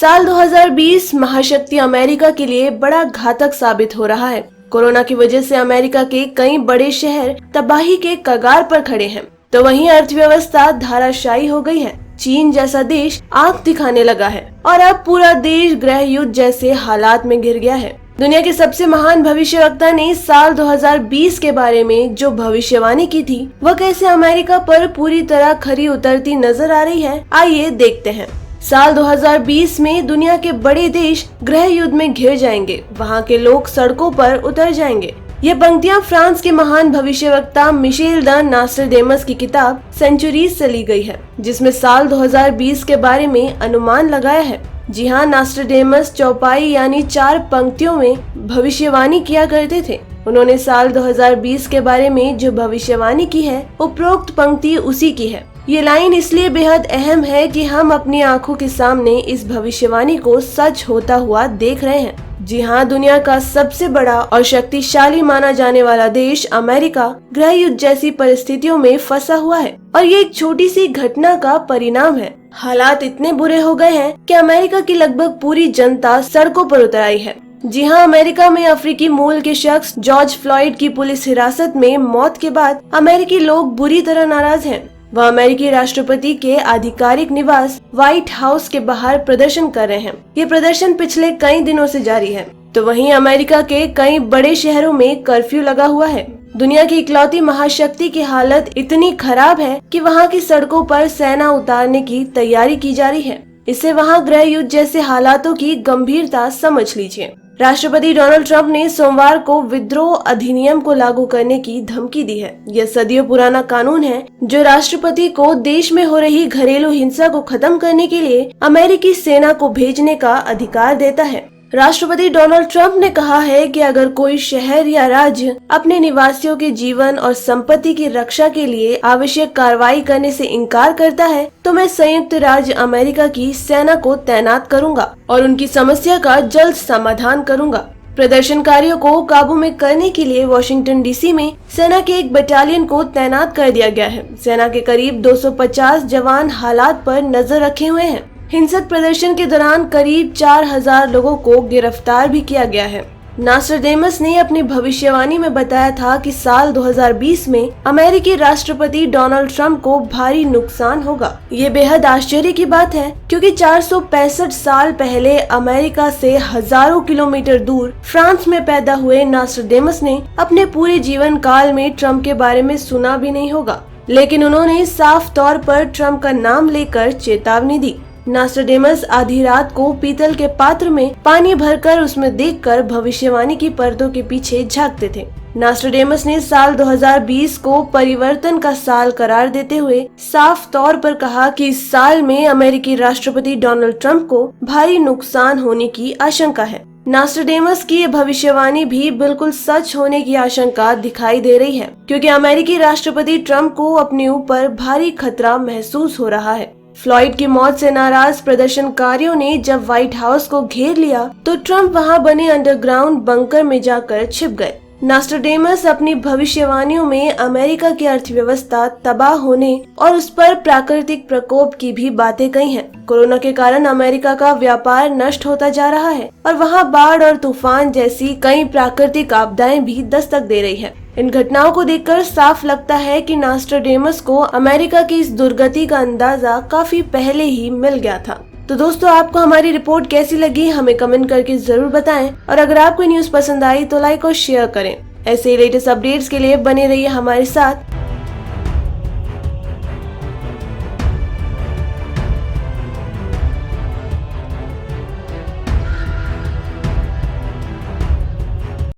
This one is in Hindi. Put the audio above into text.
साल 2020 महाशक्ति अमेरिका के लिए बड़ा घातक साबित हो रहा है। कोरोना की वजह से अमेरिका के कई बड़े शहर तबाही के कगार पर खड़े हैं, तो वहीं अर्थव्यवस्था धाराशायी हो गई है। चीन जैसा देश आंख दिखाने लगा है और अब पूरा देश गृह युद्ध जैसे हालात में घिर गया है। दुनिया के सबसे महान भविष्यवक्ता ने साल 2020 के बारे में जो भविष्यवाणी की थी, वह कैसे अमेरिका पर पूरी तरह खरी उतरती नजर आ रही है, आइए देखते हैं। साल 2020 में दुनिया के बड़े देश गृह युद्ध में घिर जाएंगे, वहाँ के लोग सड़कों पर उतर जाएंगे। ये पंक्तियां फ्रांस के महान भविष्यवक्ता मिशेल द नास्ट्राडेमस की किताब सेंचुरीज से ली गई है, जिसमें साल 2020 के बारे में अनुमान लगाया है। जी हाँ, नास्ट्राडेमस चौपाई यानी 4 पंक्तियों में भविष्यवाणी किया करते थे। उन्होंने साल 2020 के बारे में जो भविष्यवाणी की है, उपरोक्त पंक्ति उसी की है। ये लाइन इसलिए बेहद अहम है कि हम अपनी आंखों के सामने इस भविष्यवाणी को सच होता हुआ देख रहे हैं। जी हाँ, दुनिया का सबसे बड़ा और शक्तिशाली माना जाने वाला देश अमेरिका गृह युद्ध जैसी परिस्थितियों में फंसा हुआ है और ये एक छोटी सी घटना का परिणाम है। हालात इतने बुरे हो गए हैं कि अमेरिका की लगभग पूरी जनता सड़कों पर उतर आई है। जी हाँ, अमेरिका में अफ्रीकी मूल के शख्स जॉर्ज फ्लॉयड की पुलिस हिरासत में मौत के बाद अमेरिकी लोग बुरी तरह नाराज हैं। वह अमेरिकी राष्ट्रपति के आधिकारिक निवास व्हाइट हाउस के बाहर प्रदर्शन कर रहे हैं। ये प्रदर्शन पिछले कई दिनों से जारी है। तो वहीं अमेरिका के कई बड़े शहरों में कर्फ्यू लगा हुआ है। दुनिया की इकलौती महाशक्ति की हालत इतनी खराब है कि वहाँ की सड़कों पर सेना उतारने की तैयारी की जा रही है। इससे वहाँ गृह युद्ध जैसे हालातों की गंभीरता समझ लीजिए। राष्ट्रपति डोनाल्ड ट्रंप ने सोमवार को विद्रोह अधिनियम को लागू करने की धमकी दी है। यह सदियों पुराना कानून है जो राष्ट्रपति को देश में हो रही घरेलू हिंसा को खत्म करने के लिए अमेरिकी सेना को भेजने का अधिकार देता है। राष्ट्रपति डोनाल्ड ट्रंप ने कहा है कि अगर कोई शहर या राज्य अपने निवासियों के जीवन और संपत्ति की रक्षा के लिए आवश्यक कार्रवाई करने से इनकार करता है, तो मैं संयुक्त राज्य अमेरिका की सेना को तैनात करूंगा और उनकी समस्या का जल्द समाधान करूंगा। प्रदर्शनकारियों को काबू में करने के लिए वॉशिंगटन डीसी में सेना के एक बटालियन को तैनात कर दिया गया है। सेना के करीब 250 जवान हालात पर नजर रखे हुए हैं। हिंसक प्रदर्शन के दौरान करीब 4000 लोगों को गिरफ्तार भी किया गया है। नास्ट्राडेमस ने अपनी भविष्यवाणी में बताया था कि साल 2020 में अमेरिकी राष्ट्रपति डोनाल्ड ट्रंप को भारी नुकसान होगा। ये बेहद आश्चर्य की बात है, क्योंकि 465 साल पहले अमेरिका से हजारों किलोमीटर दूर फ्रांस में पैदा हुए नास्ट्राडेमस ने अपने पूरे जीवन काल में ट्रंप के बारे में सुना भी नहीं होगा, लेकिन उन्होंने साफ तौर पर ट्रंप का नाम लेकर चेतावनी दी। नास्ट्राडेमस आधी रात को पीतल के पात्र में पानी भरकर उसमें देखकर भविष्यवाणी की पर्दों के पीछे झांकते थे। नास्ट्राडेमस ने साल 2020 को परिवर्तन का साल करार देते हुए साफ तौर पर कहा कि इस साल में अमेरिकी राष्ट्रपति डोनाल्ड ट्रंप को भारी नुकसान होने की आशंका है। नास्ट्राडेमस की ये भविष्यवाणी भी बिल्कुल सच होने की आशंका दिखाई दे रही है, क्योंकि अमेरिकी राष्ट्रपति ट्रंप को अपने ऊपर भारी खतरा महसूस हो रहा है। फ्लॉयड की मौत से नाराज प्रदर्शनकारियों ने जब व्हाइट हाउस को घेर लिया, तो ट्रंप वहां बने अंडरग्राउंड बंकर में जाकर छिप गए। नास्ट्राडेमस अपनी भविष्यवाणियों में अमेरिका की अर्थव्यवस्था तबाह होने और उस पर प्राकृतिक प्रकोप की भी बातें कही हैं। कोरोना के कारण अमेरिका का व्यापार नष्ट होता जा रहा है और वहां बाढ़ और तूफान जैसी कई प्राकृतिक आपदाएं भी दस्तक दे रही है। इन घटनाओं को देखकर साफ लगता है कि नास्ट्राडेमस को अमेरिका की इस दुर्गति का अंदाजा काफी पहले ही मिल गया था। तो दोस्तों, आपको हमारी रिपोर्ट कैसी लगी हमें कमेंट करके जरूर बताएं और अगर आपको न्यूज़ पसंद आई तो लाइक और शेयर करें। ऐसे ही लेटेस्ट अपडेट्स के लिए बने रहिए हमारे साथ।